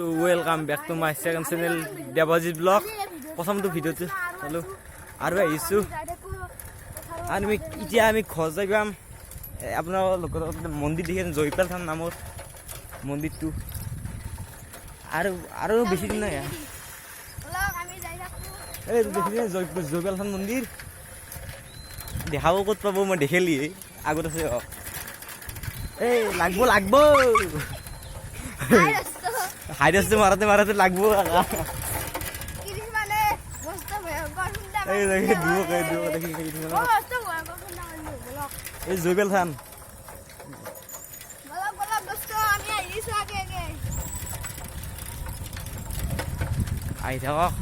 তো welcome back to my second channel Debajit blog. প্ৰথমটো ভিডিঅ'টো চালোঁ আৰু আহিছোঁ আৰু এতিয়া আমি ঘৰ যাই পাম। আপোনাৰ লগত মন্দিৰ দেখি জয়পাল থান নামৰ মন্দিৰটো আৰু বেছি দিন নাই। এই বেছি দিন জয়পাল থান মন্দিৰ দেখাব ক'ত পাব, মই দেখিলি আগত আছে। এই লাগব হাইডাসে মারাতে লাগবো। এই জয়পাল থান আহি থাকক।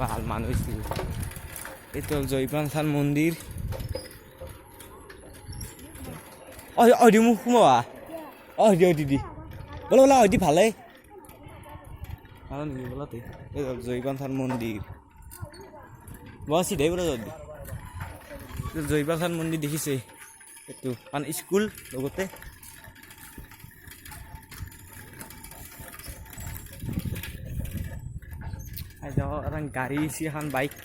ভাল মানুষ এইটো জয়পাল থান মন্দিৰ। দি মোক সোমাবা দি বোলে বোলা দি ভালেই বোলাতে এই জয়পাল থান মন্দিৰ বৰ চিধাই পৰা যদি জয়পাল থান মন্দিৰ দেখিছে এইটো কাৰণ স্কুল লগতে গাড়ী এখন বাইক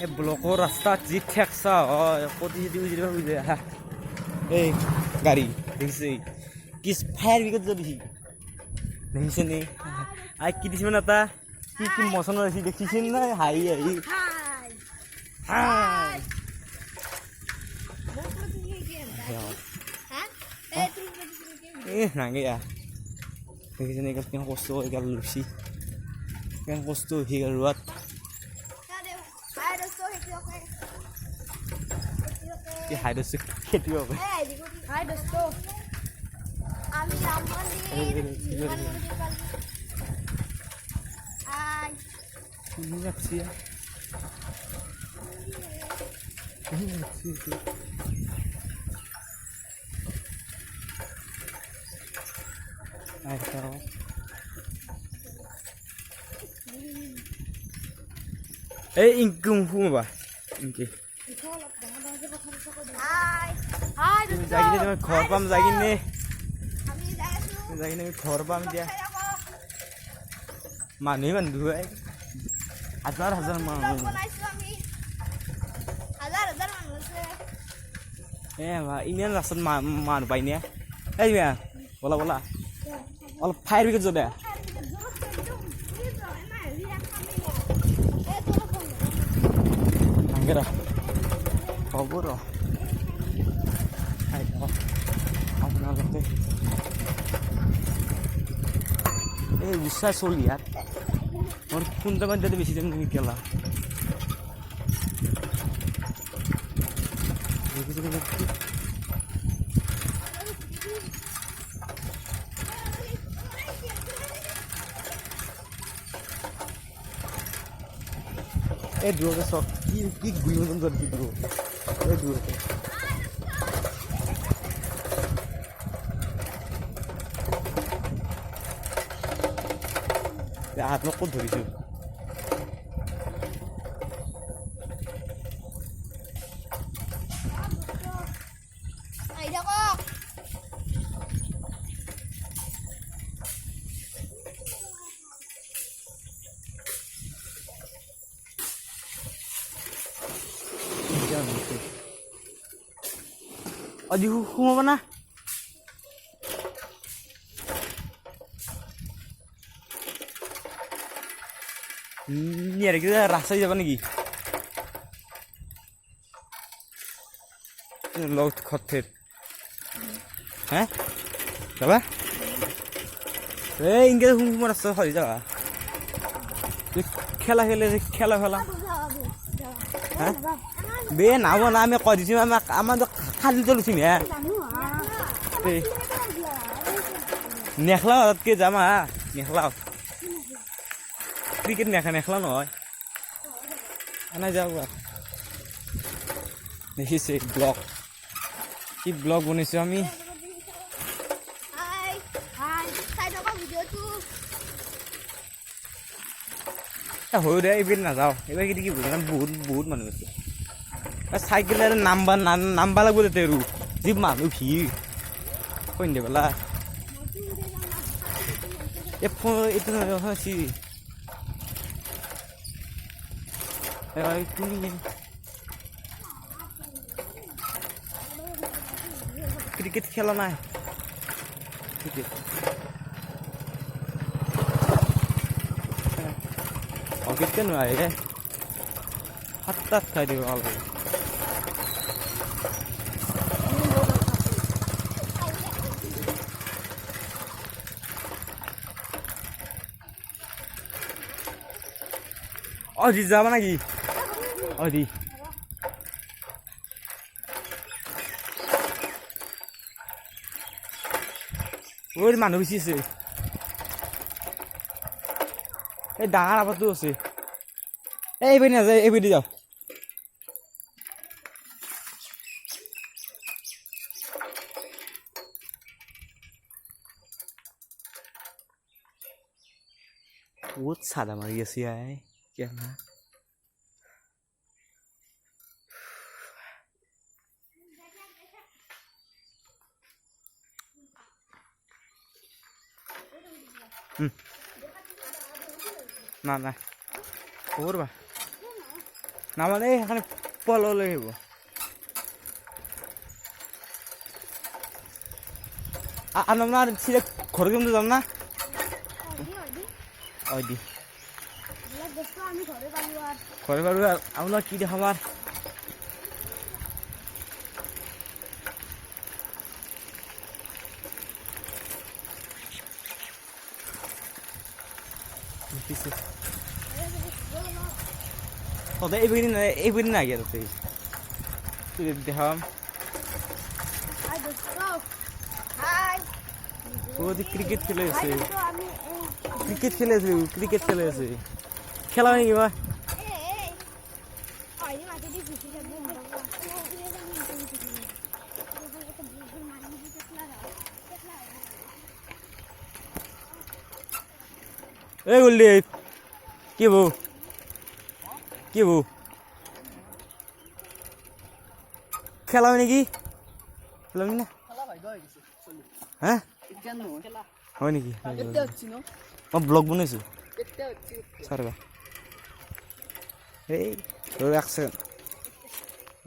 এই ব্লকৰ ৰাস্তাত যি ঠেকচা হয় কটি হৈ যায়। এই গাড়ী দেখিছে কি ফায়াৰ ব্ৰিগেড দেখি দেখিছে নে আৰু কি দিছে মানে এটা কি মচন আছে দেখিছে নাই হাঁহি নাগে দেখিছে নে কিমান কষ্ট এগাল লুচি কিমান কষ্ট হৈ গ'ল ৰোৱাত। খেতিয়ক এই ইংকুম সোমাবা ইংকে ঘৰ পাম যাই কিনে ঘৰ পাম এতিয়া মানুহে মানুহ হাজাৰ মানুহ ইমান ৰাস্তাত মানুহ পাইনে। এই বলা বলা অলপ ফায়াৰ ব্ৰিগেড যোৱা হ'ব ৰ আপোনালোকে এই উৎসাহ চলি ইয়াত মোৰ কোনটা বান্ধতে বেছি টাইম তুমি কেলা এই দূৰতে চব কি গুৰি মতন যোৱা দেখি দূৰ এই দূৰতে হাত মই ক'ত ধৰিছোঁ। আজি সোমাব না ৰাস্তাই যাবা নেকি লগত খথেৰ হ্যাঁ যাবা এই ইনকে সোমাৰ ৰাস্তা হৈ যাবা খেলা খেলা হ্যাঁ বে নাব না আমি কৈ দিছোঁ আমাৰ খালি চলিছিম হে নেখলাও তাতকে যাম হা নেখলাও ক্রিকেট নেখলা নহয় এনে যাওঁ দেখিছে ব্লগ কি ব্লগ বনাইছোঁ আমি। হৈ দে এইবাৰ নাযাওঁ এইবাৰ কি বহুত মানুহ আছে চাইকেলেৰে নাম্বা লাগব তাতে আৰু যি মানুহ ভিৰ সন্ধ্যা বেলা এইটো নহয় ক্রিকেট খেলা নাই ক্রিকেট ক্রিকেট নয় রে হাত খাই দিব ভালো অজি যাবা নাকি অজি ওর মানুহ বেশি আছে এই ডাঙৰ আবাদটো আছে এইবাৰ নাযায় এইবাৰ দি যাওঁ বহুত চাদা মাৰি আছে আই কেনা না না খবর বা না মানে এখানে পল লৈ আহিব আপনার সিধা ঘর কিন্তু যাম না ওই দি ঘরে পারবো আর আপনার কি দেখাবার এইবারই না গিয়ে তুই দেখাম ক্রিকেট খেলে আছে ক্রিকেট খেলে আছে খেলা হয় নাকি বা এই বললি কি বউ খেলা হয় নাকি খেলা না হ্যাঁ হয় নেকি মই ব্লগ বনাইছো চাৰবা এই এক ছেকেণ্ড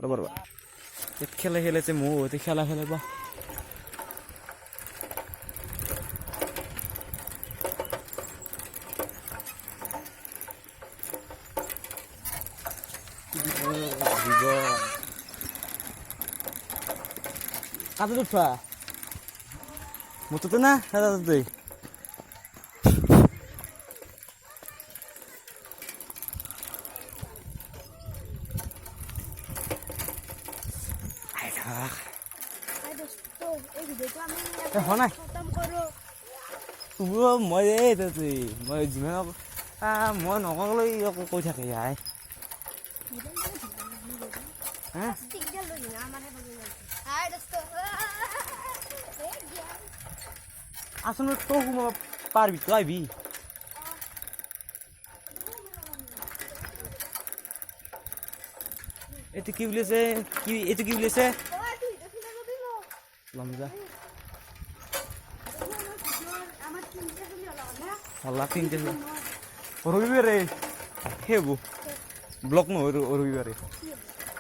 ৰ'বা খেলা খেলাইছে ময়ো খেলা খেলাবা কাতে উঠবা মোটোতে না দাদাতে মই মই যিমান মই নকলৈ কৈ থাকে ইয়াই আসলে তো পারবি তো আইবি এতে কি বলেছে কি বলেছে লমজা আল্লাহ তিনটে রবিবারে হেবো ব্লক ন রবিবারে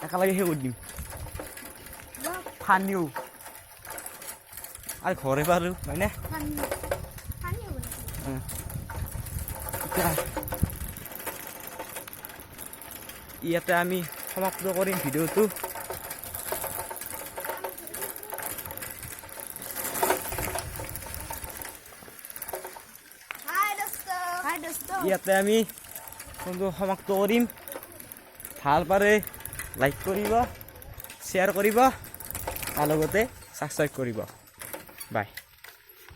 একা লাগে হেবো দিম ফানিও আর ঘরে পারো হয় না ইয়াতে আমি সমাপ্ত কৰিম ভিডিঅ'টো ইয়াতে আমি কোনটো সমাপ্ত কৰিম ভাল পাৰে লাইক কৰিব শ্বেয়াৰ কৰিব আৰু লগতে সাবস্ক্ৰাইব কৰিব বাই